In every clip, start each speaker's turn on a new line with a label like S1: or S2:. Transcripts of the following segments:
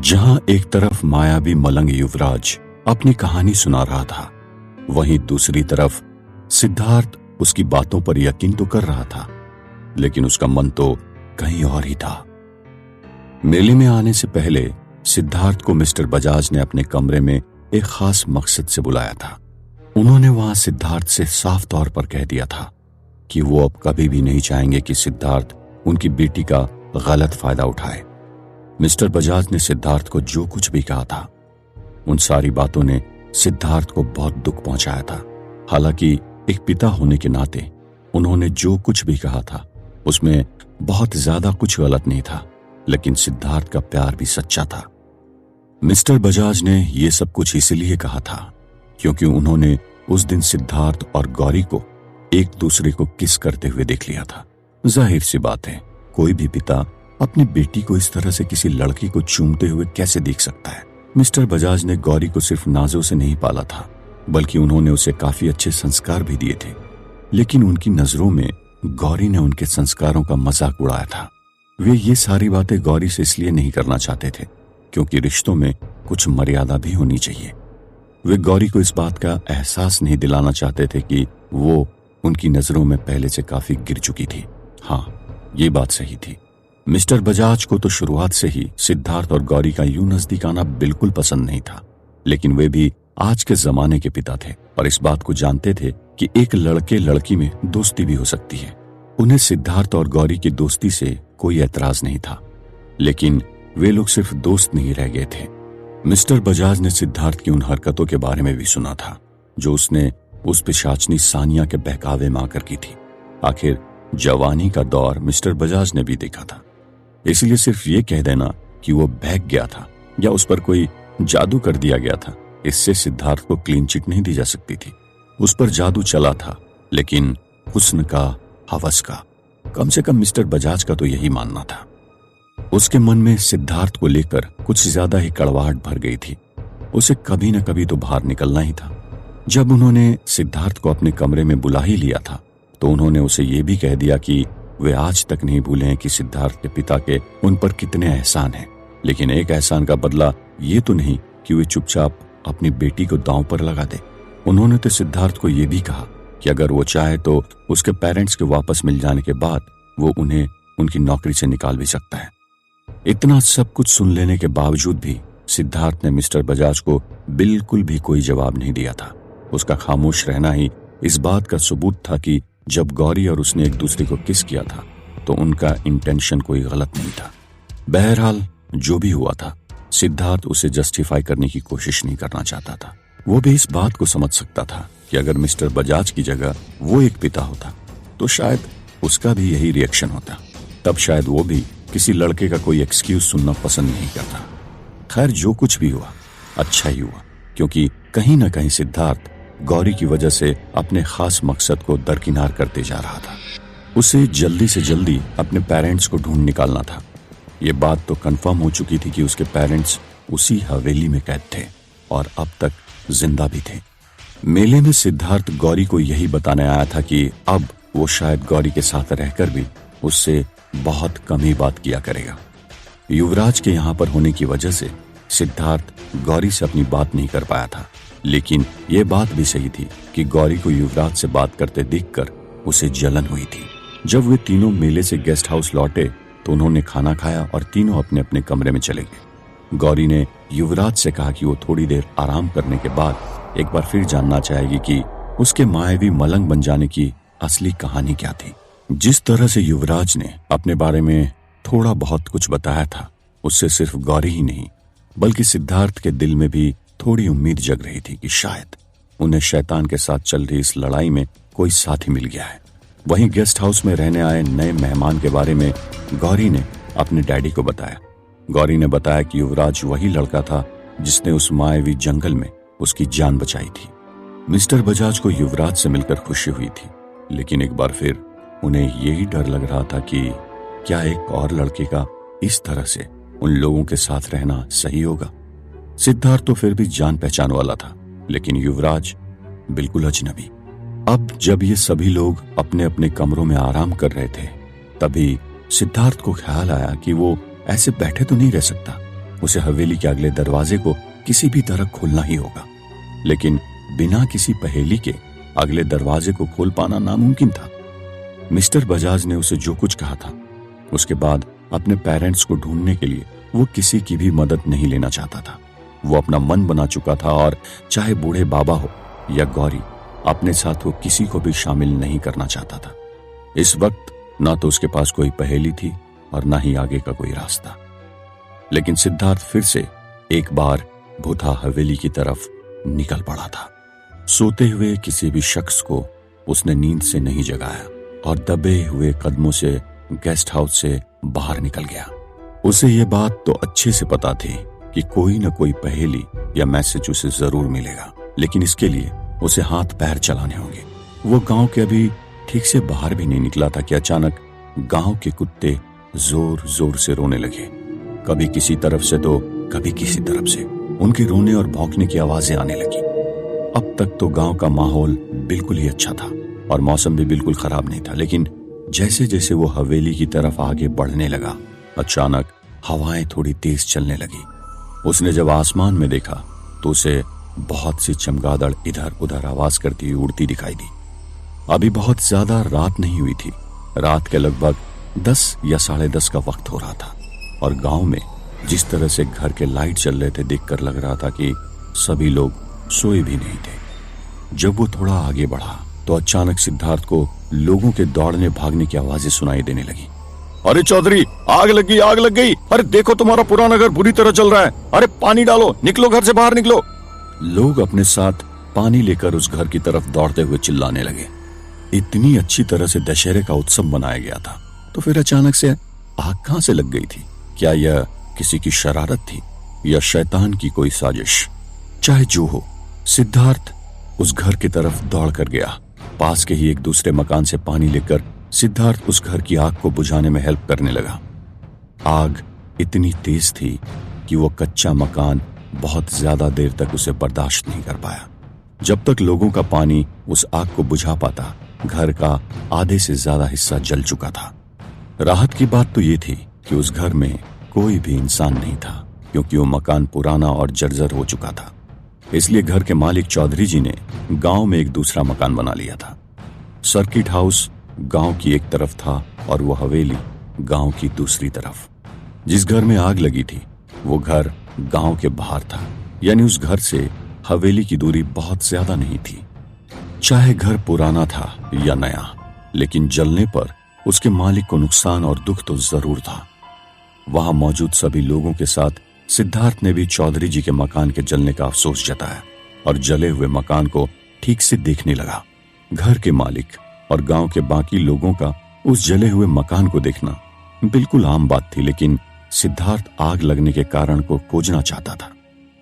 S1: जहां एक तरफ मायावी मलंग युवराज अपनी कहानी सुना रहा था, वहीं दूसरी तरफ सिद्धार्थ उसकी बातों पर यकीन तो कर रहा था, लेकिन उसका मन तो कहीं और ही था। मेले में आने से पहले सिद्धार्थ को मिस्टर बजाज ने अपने कमरे में एक खास मकसद से बुलाया था। उन्होंने वहां सिद्धार्थ से साफ तौर पर कह दिया था कि वो अब कभी भी नहीं चाहेंगे कि सिद्धार्थ उनकी बेटी का गलत फायदा उठाए। मिस्टर बजाज ने सिद्धार्थ को जो कुछ भी कहा था, उन सारी बातों ने सिद्धार्थ को बहुत दुख पहुंचाया था। हालांकि एक पिता होने के नाते उन्होंने जो कुछ भी कहा था उसमें बहुत ज्यादा कुछ गलत नहीं था, लेकिन सिद्धार्थ का प्यार भी सच्चा था। मिस्टर बजाज ने यह सब कुछ इसलिए कहा था क्योंकि उन्होंने उस दिन सिद्धार्थ और गौरी को एक दूसरे को किस करते हुए देख लिया था। जाहिर सी बात है, कोई भी पिता अपनी बेटी को इस तरह से किसी लड़की को चूमते हुए कैसे देख सकता है। मिस्टर बजाज ने गौरी को सिर्फ नाजों से नहीं पाला था, बल्कि उन्होंने उसे काफी अच्छे संस्कार भी दिए थे। लेकिन उनकी नजरों में गौरी ने उनके संस्कारों का मजाक उड़ाया था। वे ये सारी बातें गौरी से इसलिए नहीं करना चाहते थे क्योंकि रिश्तों में कुछ मर्यादा भी होनी चाहिए। वे गौरी को इस बात का एहसास नहीं दिलाना चाहते थे कि वो उनकी नजरों में पहले से काफी गिर चुकी थी। हाँ, ये बात सही थी। मिस्टर बजाज को तो शुरुआत से ही सिद्धार्थ और गौरी का यूं नजदीक आना बिल्कुल पसंद नहीं था, लेकिन वे भी आज के जमाने के पिता थे और इस बात को जानते थे कि एक लड़के लड़की में दोस्ती भी हो सकती है। उन्हें सिद्धार्थ और गौरी की दोस्ती से कोई एतराज नहीं था, लेकिन वे लोग सिर्फ दोस्त नहीं रह गए थे। मिस्टर बजाज ने सिद्धार्थ की उन हरकतों के बारे में भी सुना था जो उसने उस पिशाचनी सानिया के बहकावे में आकर की थी। आखिर जवानी का दौर मिस्टर बजाज ने भी देखा था, इसलिए सिर्फ ये कह देना कि वो बहक गया था या उस पर कोई जादू कर दिया गया था, इससे सिद्धार्थ को क्लीन चिट नहीं दी जा सकती थी। उस पर जादू चला था, लेकिन हुस्न का, हवस का, कम से कम मिस्टर बजाज का तो यही मानना था। उसके मन में सिद्धार्थ को लेकर कुछ ज्यादा ही कड़वाहट भर गई थी। उसे कभी न कभी तो बाहर निकलना ही था। जब उन्होंने सिद्धार्थ को अपने कमरे में बुला ही लिया था, तो उन्होंने उसे ये भी कह दिया कि वे आज तक नहीं भूले हैं कि सिद्धार्थ के पिता के उन पर कितने एहसान हैं, लेकिन एक एहसान का बदला ये तो नहीं कि वे चुपचाप अपनी बेटी को दांव पर लगा दे। उन्होंने तो सिद्धार्थ को यह भी कहा कि अगर वो चाहे तो उसके पेरेंट्स के वापस मिल जाने के बाद वो उन्हें उनकी नौकरी से निकाल भी सकता है। इतना सब कुछ सुन लेने के बावजूद भी सिद्धार्थ ने मिस्टर बजाज को बिल्कुल भी कोई जवाब नहीं दिया था। उसका खामोश रहना ही इस बात का सबूत था कि जब गौरी और उसने एक दूसरे को किस किया था तो उनका इंटेंशन कोई गलत नहीं था। बहरहाल जो भी हुआ था, सिद्धार्थ उसे जस्टिफाई करने की कोशिश नहीं करना चाहता था। वो भी इस बात को समझ सकता था कि अगर मिस्टर बजाज की जगह वो एक पिता होता तो शायद उसका भी यही रिएक्शन होता। तब शायद वो भी किसी लड़के का कोई एक्सक्यूज सुनना पसंद नहीं करता। खैर, जो कुछ भी हुआ अच्छा ही हुआ, क्योंकि कहीं ना कहीं सिद्धार्थ गौरी की वजह से अपने खास मकसद को दरकिनार करते जा रहा था। उसे जल्दी से जल्दी अपने पेरेंट्स को ढूंढ निकालना था। ये बात तो कंफर्म हो चुकी थी कि उसके पेरेंट्स उसी हवेली में कैद थे और अब तक जिंदा भी थे। मेले में सिद्धार्थ गौरी को यही बताने आया था कि अब वो शायद गौरी के साथ रहकर भी उससे बहुत कम ही बात किया करेगा। युवराज के यहाँ पर होने की वजह से सिद्धार्थ गौरी से अपनी बात नहीं कर पाया था, लेकिन यह बात भी सही थी कि गौरी को युवराज से बात करते देखकर उसे जलन हुई थी। जब वे तीनों मेले से गेस्ट हाउस लौटे तो उन्होंने खाना खाया और तीनों अपने अपने कमरे में चले गए। गौरी ने युवराज से कहा कि वो थोड़ी देर आराम करने के बाद एक बार फिर जानना चाहेगी कि उसके मायावी मलंग बन जाने की असली कहानी क्या थी। जिस तरह से युवराज ने अपने बारे में थोड़ा बहुत कुछ बताया था, उससे सिर्फ गौरी ही नहीं बल्कि सिद्धार्थ के दिल में भी थोड़ी उम्मीद जग रही थी कि शायद उन्हें शैतान के साथ चल रही इस लड़ाई में कोई साथी मिल गया है। वहीं गेस्ट हाउस में रहने आए नए मेहमान के बारे में गौरी ने अपने डैडी को बताया। गौरी ने बताया कि युवराज वही लड़का था जिसने उस मायावी जंगल में उसकी जान बचाई थी। मिस्टर बजाज को युवराज से मिलकर खुशी हुई थी, लेकिन एक बार फिर उन्हें यही डर लग रहा था कि क्या एक और लड़के का इस तरह से उन लोगों के साथ रहना सही होगा। सिद्धार्थ तो फिर भी जान पहचान वाला था, लेकिन युवराज बिल्कुल अजनबी। अब जब ये सभी लोग अपने अपने कमरों में आराम कर रहे थे, तभी सिद्धार्थ को ख्याल आया कि वो ऐसे बैठे तो नहीं रह सकता, उसे हवेली के अगले दरवाजे को किसी भी तरह खोलना ही होगा। लेकिन बिना किसी पहेली के अगले दरवाजे को खोल पाना नामुमकिन था। मिस्टर बजाज ने उसे जो कुछ कहा था, उसके बाद अपने पेरेंट्स को ढूंढने के लिए वो किसी की भी मदद नहीं लेना चाहता था। वो अपना मन बना चुका था और चाहे बूढ़े बाबा हो या गौरी, अपने साथ वो किसी को भी शामिल नहीं करना चाहता था। इस वक्त ना तो उसके पास कोई पहेली थी और ना ही आगे का कोई रास्ता। लेकिन सिद्धार्थ फिर से एक बार भूथा हवेली की तरफ निकल पड़ा था। सोते हुए किसी भी शख्स को उसने नींद से नहीं जगाया और दबे हुए कदमों से गेस्ट हाउस से बाहर निकल गया। उसे ये बात तो अच्छे से पता थी कि कोई न कोई पहेली या मैसेज उसे जरूर मिलेगा, लेकिन इसके लिए उसे हाथ पैर चलाने होंगे। वो गांव के अभी ठीक से बाहर भी नहीं निकला था कि अचानक गांव के कुत्ते जोर जोर से रोने लगे। कभी किसी तरफ से तो कभी किसी तरफ से उनके रोने और भौंकने की आवाजें आने लगी। अब तक तो गांव का माहौल बिल्कुल ही अच्छा था और मौसम भी बिल्कुल खराब नहीं था, लेकिन जैसे जैसे वो हवेली की तरफ आगे बढ़ने लगा, अचानक हवाएं थोड़ी तेज चलने लगी। उसने जब आसमान में देखा तो उसे बहुत सी चमगादड़ इधर उधर आवाज करती हुई उड़ती दिखाई दी। अभी बहुत ज्यादा रात नहीं हुई थी। रात के लगभग 10 या 10:30 का वक्त हो रहा था और गांव में जिस तरह से घर के लाइट चल रहे थे, देखकर लग रहा था कि सभी लोग सोए भी नहीं थे। जब वो थोड़ा आगे बढ़ा तो अचानक सिद्धार्थ को लोगों के दौड़ने भागने की आवाजें सुनाई देने लगी। अरे चौधरी, आग लग गई, आग लग गई! अरे देखो, तुम्हारा पुराना घर बुरी तरह चल रहा है। अरे पानी डालो, निकलो, घर से बाहर निकलो। लोग अपने साथ पानी लेकर उस घर की तरफ दौड़ते हुए चिल्लाने लगे। इतनी अच्छी तरह से दशहरे का उत्सव मनाया गया था, तो फिर अचानक से आग कहां से लग गई थी? क्या यह किसी की शरारत थी या शैतान की कोई साजिश? चाहे जो हो, सिद्धार्थ उस घर की तरफ दौड़ कर गया। पास के ही एक दूसरे मकान से पानी लेकर सिद्धार्थ उस घर की आग को बुझाने में हेल्प करने लगा। आग इतनी तेज थी कि वो कच्चा मकान बहुत ज्यादा देर तक उसे बर्दाश्त नहीं कर पाया। जब तक लोगों का पानी उस आग को बुझा पाता, घर का आधे से ज्यादा हिस्सा जल चुका था। राहत की बात तो ये थी कि उस घर में कोई भी इंसान नहीं था, क्योंकि वो मकान पुराना और जर्जर हो चुका था। इसलिए घर के मालिक चौधरी जी ने गांव में एक दूसरा मकान बना लिया था। सर्किट हाउस गांव की एक तरफ था और वो हवेली गांव की दूसरी तरफ। जिस घर में आग लगी थी वो घर गांव के बाहर था, यानी उस घर से हवेली की दूरी बहुत ज्यादा नहीं थी। चाहे घर पुराना था या नया, लेकिन जलने पर उसके मालिक को नुकसान और दुख तो जरूर था। वहां मौजूद सभी लोगों के साथ सिद्धार्थ ने भी चौधरी जी के मकान के जलने का अफसोस जताया और जले हुए मकान को ठीक से देखने लगा। घर के मालिक और गांव के बाकी लोगों का उस जले हुए मकान को देखना बिल्कुल आम बात थी, लेकिन सिद्धार्थ आग लगने के कारण को खोजना चाहता था।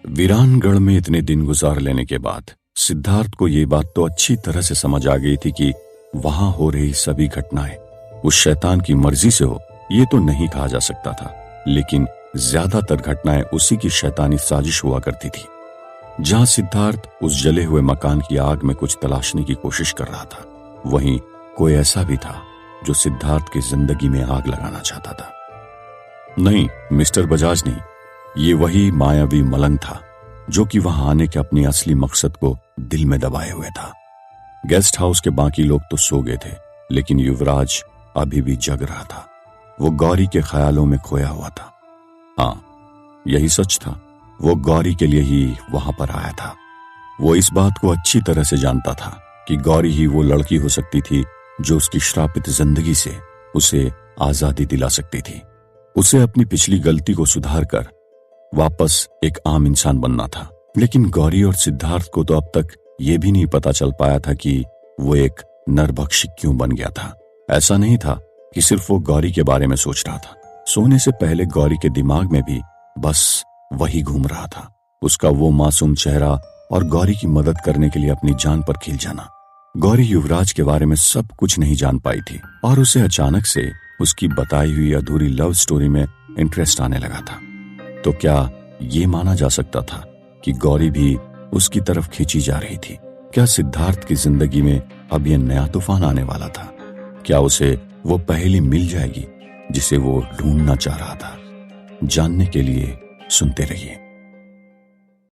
S1: वीरानगढ़ में इतने दिन गुजार लेने के बाद सिद्धार्थ को ये बात तो अच्छी तरह से समझ आ गई थी कि वहां हो रही सभी घटनाएं उस शैतान की मर्जी से हो, ये तो नहीं कहा जा सकता था, लेकिन ज्यादातर घटनाएं उसी की शैतानी साजिश हुआ करती थी। जहां सिद्धार्थ उस जले हुए मकान की आग में कुछ तलाशने की कोशिश कर रहा था, वहीं कोई ऐसा भी था जो सिद्धार्थ की जिंदगी में आग लगाना चाहता था। नहीं, मिस्टर बजाज नहीं, ये वही मायावी मलंग था जो कि वहां आने के अपने असली मकसद को दिल में दबाए हुए था। गेस्ट हाउस के बाकी लोग तो सो गए थे, लेकिन युवराज अभी भी जग रहा था। वो गौरी के ख्यालों में खोया हुआ था। हाँ, यही सच था, वो गौरी के लिए ही वहां पर आया था। वो इस बात को अच्छी तरह से जानता था कि गौरी ही वो लड़की हो सकती थी जो उसकी श्रापित जिंदगी से उसे आजादी दिला सकती थी। उसे अपनी पिछली गलती को सुधार कर वापस एक आम इंसान बनना था। लेकिन गौरी और सिद्धार्थ को तो अब तक ये भी नहीं पता चल पाया था कि वो एक नरभक्षी क्यों बन गया था। ऐसा नहीं था कि सिर्फ वो गौरी के बारे में सोच रहा था। सोने से पहले गौरी के दिमाग में भी बस वही घूम रहा था, उसका वो मासूम चेहरा और गौरी की मदद करने के लिए अपनी जान पर खिल जाना। गौरी युवराज के बारे में सब कुछ नहीं जान पाई थी और उसे अचानक से उसकी बताई हुई अधूरी लव स्टोरी में इंटरेस्ट आने लगा था। तो क्या ये माना जा सकता था कि गौरी भी उसकी तरफ खींची जा रही थी? क्या सिद्धार्थ की जिंदगी में अब यह नया तूफान आने वाला था? क्या उसे वो पहेली मिल जाएगी जिसे वो ढूंढना चाह रहा था? जानने के लिए सुनते रहिए।